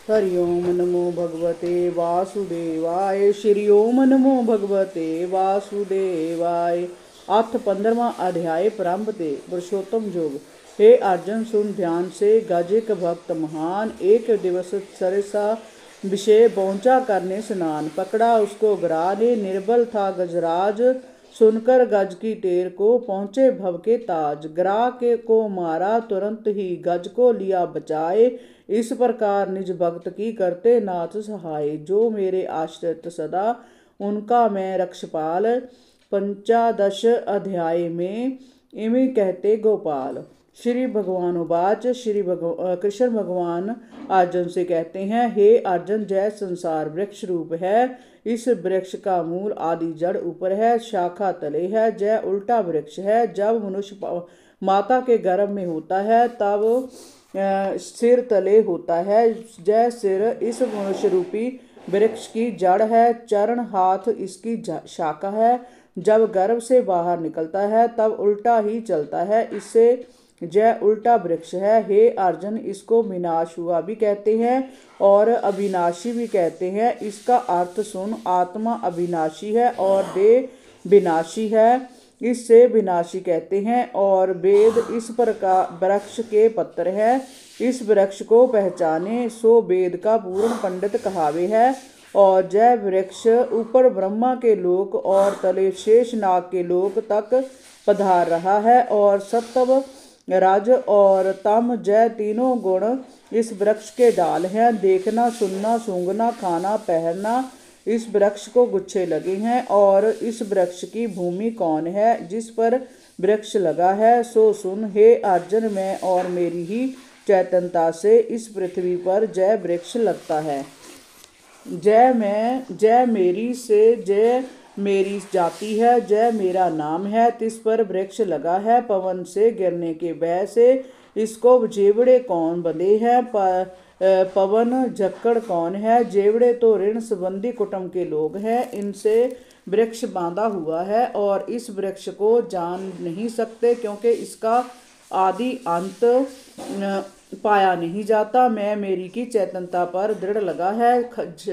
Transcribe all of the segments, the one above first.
हरि ओम नमो भगवते वासुदेवाय। श्री ओम नमो भगवते वासुदेवाय। अथ 15वां अध्याय प्रारंभ ते पुरुषोत्तम योग। हे अर्जुन सुन ध्यान से, गजिक भक्त महान एक दिवस सरसा विषय पहुंचा करने स्नान, पकड़ा उसको ग्राह ने, निर्बल था गजराज, सुनकर गज की टेर को पहुंचे भव के ताज, ग्राह के को मारा तुरंत ही गज को लिया बचाए, इस प्रकार निज भक्त की करते नाथ सहाय, जो मेरे आश्रित सदा उनका मैं रक्षपाल। 15 अध्याय में इमे कहते गोपाल। श्री भगवान उवाच। कृष्ण भगवान अर्जुन से कहते हैं, हे अर्जुन, जय संसार वृक्ष रूप है, इस वृक्ष का मूल आदि जड़ ऊपर है, शाखा तले है, जय उल्टा वृक्ष है। जब मनुष्य माता के गर्भ में होता है तब सिर तले होता है, जय सिर इस मनुष्य रूपी वृक्ष की जड़ है, चरण हाथ इसकी शाखा है। जब गर्भ से बाहर निकलता है तब उल्टा ही चलता है, इससे जय उल्टा वृक्ष है। हे अर्जुन, इसको विनाश हुआ भी कहते हैं और अविनाशी भी कहते हैं। इसका अर्थ सुन, आत्मा अविनाशी है और देह विनाशी है, इससे विनाशी कहते हैं। और वेद इस प्रकार वृक्ष के पत्र है, इस वृक्ष को पहचाने सो वेद का पूर्ण पंडित कहावे है। और जय वृक्ष ऊपर ब्रह्मा के लोक और तले शेष नाग के लोक तक पधार रहा है, और सत्व रज और तम जय तीनों गुण इस वृक्ष के डाल हैं। देखना, सुनना, सूंघना, खाना, पहनना इस वृक्ष को गुच्छे लगे हैं। और इस वृक्ष की भूमि कौन है जिस पर वृक्ष लगा है, सो सुन। हे अर्जुन, मैं और मेरी ही चैतन्यता से इस पृथ्वी पर जय वृक्ष लगता है। जय मेरी से जय मेरी जाति है, जय मेरा नाम है, तिस पर वृक्ष लगा है। पवन से गिरने के भय से इसको जेवड़े कौन बंधे हैं, पवन झक्कड़ कौन है, जेवड़े तो ऋण संबंधी कुटुंब के लोग हैं, इनसे वृक्ष बांधा हुआ है और इस वृक्ष को जान नहीं सकते, क्योंकि इसका आदि अंत पाया नहीं जाता। मैं मेरी की चैतन्यता पर दृढ़ लगा है।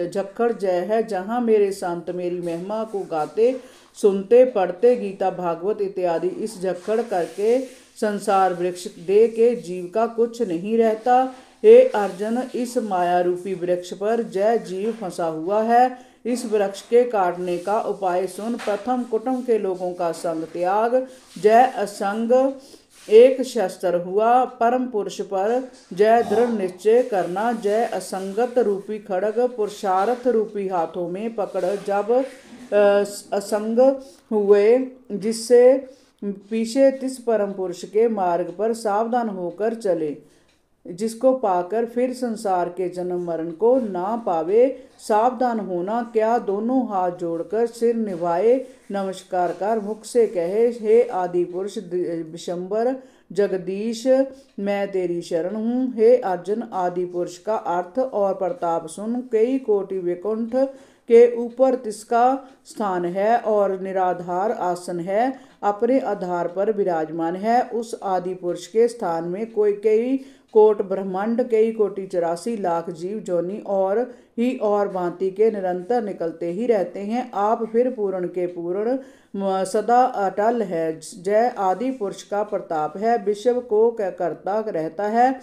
झक्खड़ जय है, जहाँ मेरे संत मेरी महिमा को गाते, सुनते, पढ़ते, गीता भागवत इत्यादि इस झक्खड़ करके संसार वृक्ष दे के जीव का कुछ नहीं रहता। हे अर्जुन, इस माया रूपी वृक्ष पर जय जीव फंसा हुआ है। इस वृक्ष के काटने का उपाय सुन। प्रथम कुटुंब के लोगों का संग त्याग, जय असंग एक शस्त्र हुआ। परम पुरुष पर जय दृढ़ निश्चय करना, जय असंगत रूपी खड़ग पुरुषार्थ रूपी हाथों में पकड़, जब असंग हुए जिससे पीछे तिस परम पुरुष के मार्ग पर सावधान होकर चले, जिसको पाकर फिर संसार के जन्म मरण को ना पावे। सावधान होना क्या, दोनों हाथ जोड़कर सिर निभाए, नमस्कार कर मुख से कहे, हे आदि पुरुष विशंबर जगदीश, मैं तेरी शरण हूँ। हे अर्जुन, आदि पुरुष का अर्थ और प्रताप सुन। कई कोटि वैकुंठ के ऊपर तिसका स्थान है और निराधार आसन है, अपने आधार पर विराजमान है। उस आदि पुरुष के स्थान में कई कोट ब्रह्मांड, कई कोटि 84 लाख जीव जोनि और भांति के निरंतर निकलते ही रहते हैं। आप फिर पूर्ण के पूर्ण सदा अटल है। जय आदि पुरुष का प्रताप है, विश्व को करता रहता है,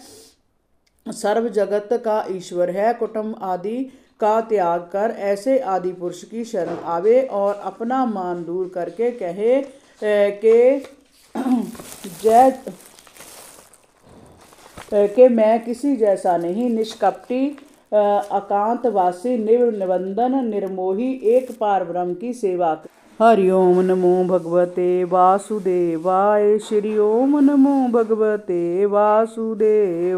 सर्व जगत का ईश्वर है। कुटुंब आदि का त्याग कर ऐसे आदि पुरुष की शरण आवे और अपना मान दूर करके कहे कि मैं किसी जैसा नहीं, निष्कपटी एकांतवासी निबंधन निर्मोही एक पार ब्रह्म की सेवा। हरि ओम नमो भगवते वासुदेवाय। श्री ओम नमो भगवते वासुदेवाय।